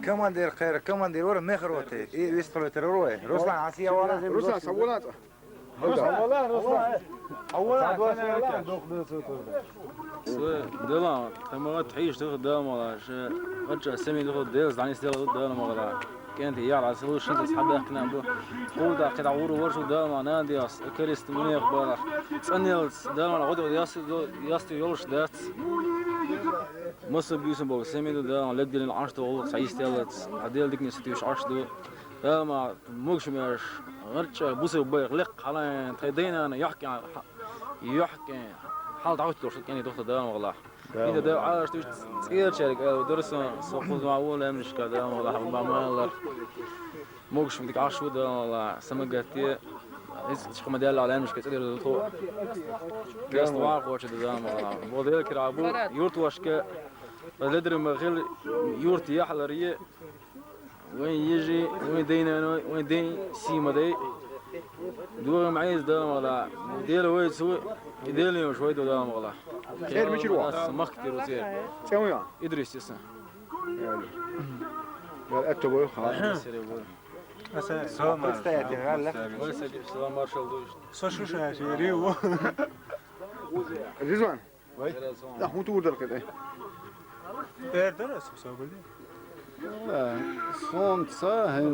كماندير خير كماندير ورا مخروتي إيه ويستلو تروي روسلان عسيا ورا روسلان صولات دلا تما تعيش تخدم ولا شيء رجع سمي تاخذ ديز يعني ستيل قدام ولا كانت هي على سلوش شنت اصحابي كنا نبو قودا قطع ورو ورشو دام نادي كريست منيخ بار سانيلز دام غدو ياستو يولش دات مصر بيسم بو سمي دام لدل العشت والله سعيد ستيلت عديل ديك نستيوش عشتو دام موكش ماش رجع بوسو بيغلق على تيدينا انا يحكي حال تعودت لو كان يدخل دام والله إذا ده عاش تغير شريك درس سوق معول مش كذا والله ما مالر موقش بدك عاش وده والله سمجتي إيش كم ديال على مش كتير دكتور جاست واقع وش ده والله وده كرابو يورت واشك بدر ما غير يورت يحلريه وين يجي وين دينا وين دين سيما دي دور معيز ده والله ديال وين سوي يديلي شوي ده والله خير مشروع ما كتير وزير سويا إدريس يسنا قال أتبوي خلاص سلام استياتي غالك سلام مارشال دوش سوشو شاشيريو رضوان لا هو تقول ذلك ايه درس بسبب لا صوم صاحي